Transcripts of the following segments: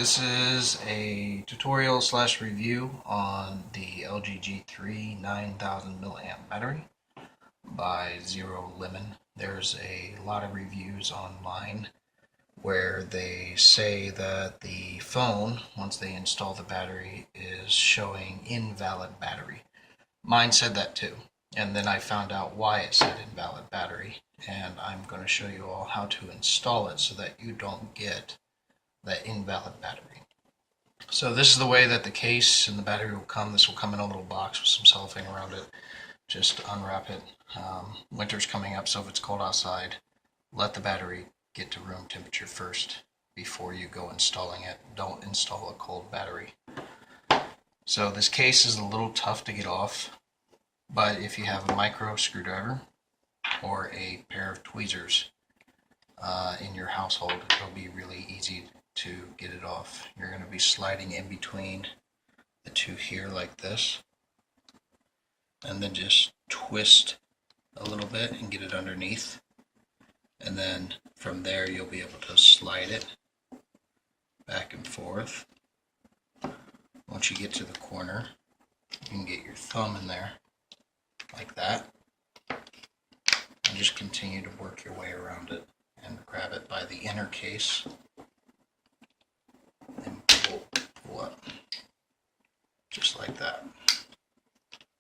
This is a tutorial slash review on the LG G3 9000 milliamp battery by ZeroLemon. There's a lot of reviews online where they say that the phone, once they install the battery, is showing invalid battery. Mine said that too, and then I found out why it said invalid battery, and I'm going to show you all how to install it so that you don't get that invalid battery. So this is the way that the case and the battery will come. This will come in a little box with some cellophane around it. Just unwrap it. Winter's coming up, so if it's cold outside, let the battery get to room temperature first before you go installing it. Don't install a cold battery. So this case is a little tough to get off, but if you have a micro screwdriver or a pair of tweezers in your household, it'll be really easy to get it off. You're going to be sliding in between the two here like this, and then just twist a little bit and get it underneath, and then from there you'll be able to slide it back and forth. Once you get to the corner, you can get your thumb in there like that and just continue to work your way around it and grab it by the inner case and pull up just like that.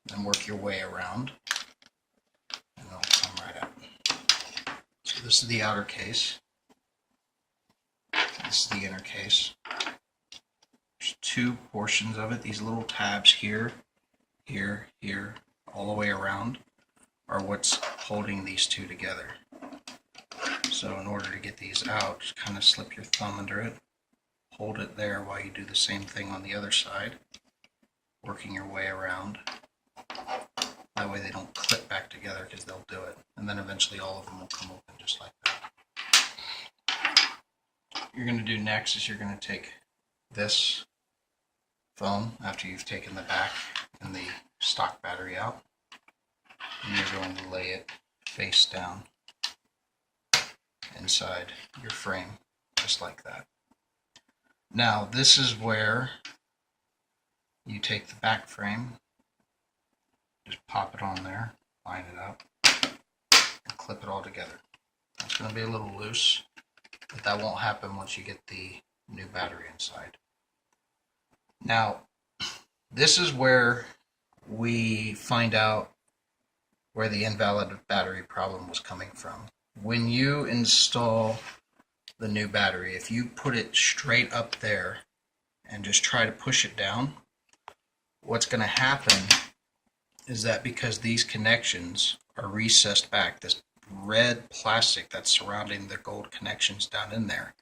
Then work your way around and it'll come right out. So this is the outer case. This is the inner case. There's two portions of it. These little tabs here, here, here, all the way around are what's holding these two together. So in order to get these out, just kind of slip your thumb under it. Hold it there while you do the same thing on the other side, working your way around. That way they don't clip back together, because they'll do it. And then eventually all of them will come open just like that. What you're going to do next is you're going to take this phone after you've taken the back and the stock battery out, and you're going to lay it face down inside your frame just like that. Now this is where you take the back frame, just pop it on there, line it up, and clip it all together. It's going to be a little loose, but that won't happen once you get the new battery inside. Now this is where we find out where the invalid battery problem was coming from. When you install the new battery, if you put it straight up there and just try to push it down, what's going to happen is that because these connections are recessed back, this red plastic that's surrounding the gold connections down in there,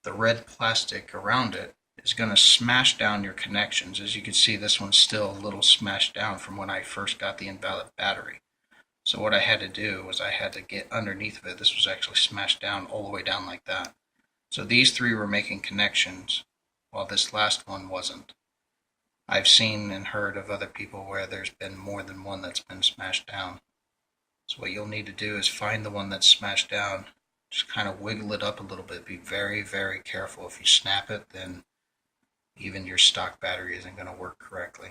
the red plastic around it is going to smash down your connections. As you can see, this one's still a little smashed down from when I first got the invalid battery. So what I had to do was I had to get underneath of it. This was actually smashed down all the way down like that. So these three were making connections while this last one wasn't. I've seen and heard of other people where there's been more than one that's been smashed down. So what you'll need to do is find the one that's smashed down, just kind of wiggle it up a little bit. Be very, very careful. If you snap it, then even your stock battery isn't going to work correctly.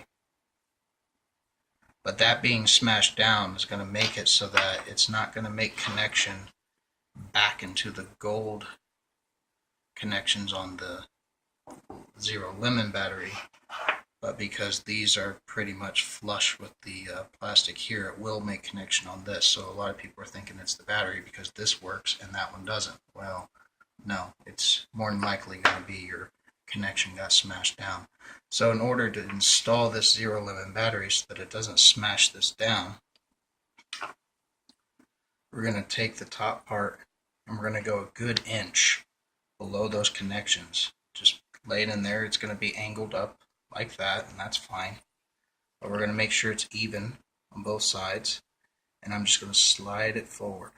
But that being smashed down is going to make it so that it's not going to make connection back into the gold connections on the ZeroLemon battery. But because these are pretty much flush with the plastic here, it will make connection on this. So a lot of people are thinking it's the battery because this works and that one doesn't. Well, no, it's more than likely going to be your connection got smashed down. So in order to install this ZeroLemon battery so that it doesn't smash this down, we're going to take the top part and we're going to go a good inch below those connections. Just lay it in there. It's going to be angled up like that, and that's fine. But we're going to make sure it's even on both sides, and I'm just going to slide it forward.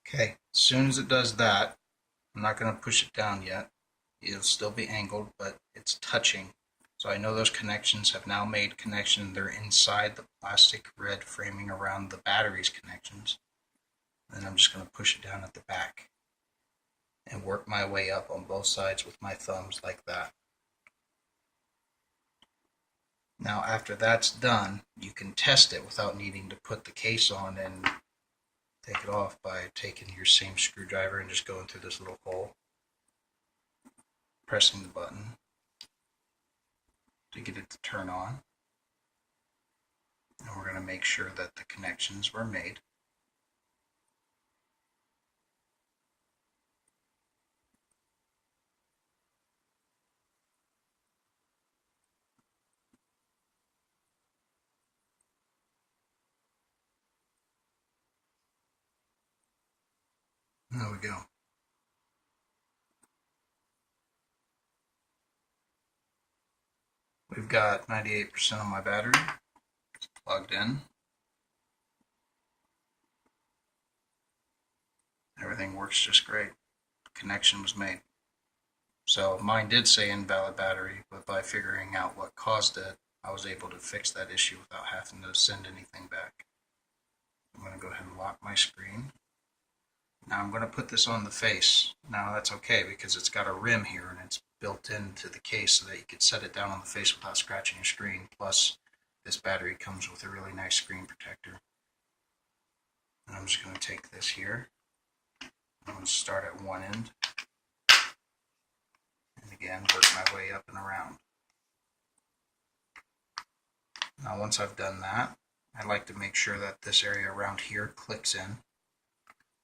Okay, as soon as it does that, I'm not going to push it down yet. It'll still be angled, but it's touching So I know those connections have now made connection. They're inside the plastic red framing around the battery's connections. Then I'm just going to push it down at the back and work my way up on both sides with my thumbs like that. Now after that's done, you can test it without needing to put the case on and take it off by taking your same screwdriver and just going through this little hole, pressing the button to get it to turn on. And we're going to make sure that the connections were made. There we go. We've got 98% of my battery. It's plugged in. Everything works just great. The connection was made. So mine did say invalid battery, but by figuring out what caused it, I was able to fix that issue without having to send anything back. I'm going to go ahead and lock my screen. Now I'm going to put this on the face. Now that's okay because it's got a rim here and it's built into the case so that you could set it down on the face without scratching your screen. Plus this battery comes with a really nice screen protector. And I'm just going to take this here. I'm going to start at one end. And again, work my way up and around. Now once I've done that, I like to make sure that this area around here clicks in.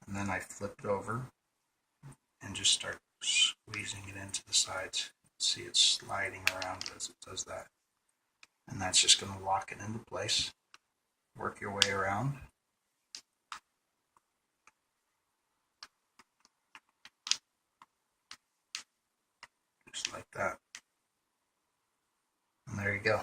And then I flip it over and just start squeezing it into the sides. See it sliding around as it does that. And that's just going to lock it into place. Work your way around. Just like that. And there you go.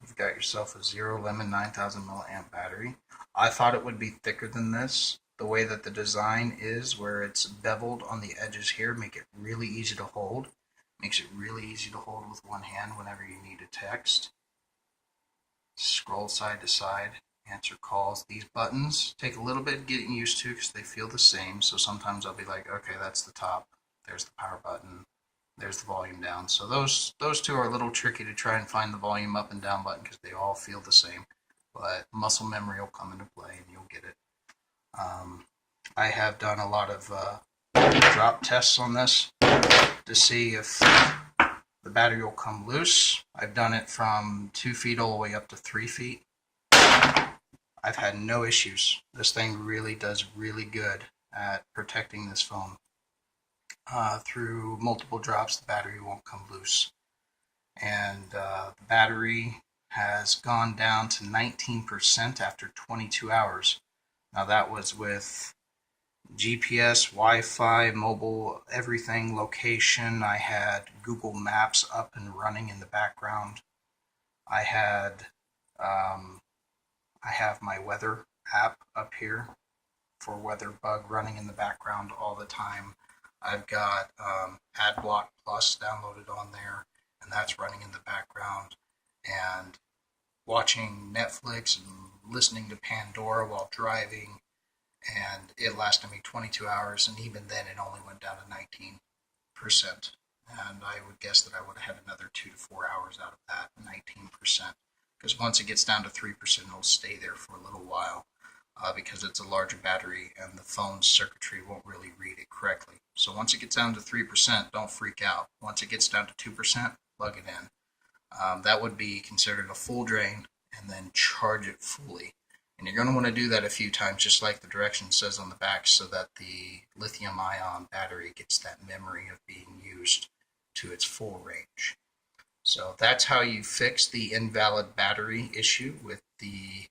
You've got yourself a ZeroLemon 9000 milliamp battery. I thought it would be thicker than this. The way that the design is, where it's beveled on the edges here, make it really easy to hold. Makes it really easy to hold with one hand whenever you need a text. Scroll side to side, answer calls. These buttons take a little bit getting used to because they feel the same. So sometimes I'll be like, okay, that's the top. There's the power button. There's the volume down. So those two are a little tricky to try and find the volume up and down button because they all feel the same. But muscle memory will come into play and you'll get it. I have done a lot of drop tests on this to see if the battery will come loose. I've done it from 2 feet all the way up to 3 feet. I've had no issues. This thing really does really good at protecting this phone. Through multiple drops, the battery won't come loose. And the battery has gone down to 19% after 22 hours. Now that was with GPS, Wi-Fi, mobile, everything, location. I had Google Maps up and running in the background. I have my weather app up here for WeatherBug running in the background all the time. I've got AdBlock Plus downloaded on there, and that's running in the background. And watching Netflix and listening to Pandora while driving, and it lasted me 22 hours, and even then it only went down to 19%. And I would guess that I would have had another 2 to 4 hours out of that 19%. Because once it gets down to 3%, it'll stay there for a little while because it's a larger battery and the phone's circuitry won't really read it correctly. So once it gets down to 3%, don't freak out. Once it gets down to 2%, plug it in. That would be considered a full drain, and then charge it fully. And you're going to want to do that a few times, just like the direction says on the back, so that the lithium-ion battery gets that memory of being used to its full range. So that's how you fix the invalid battery issue with the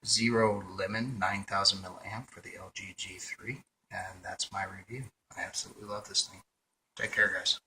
ZeroLemon 9000 milliamp for the LG G3. And that's my review. I absolutely love this thing. Take care, guys.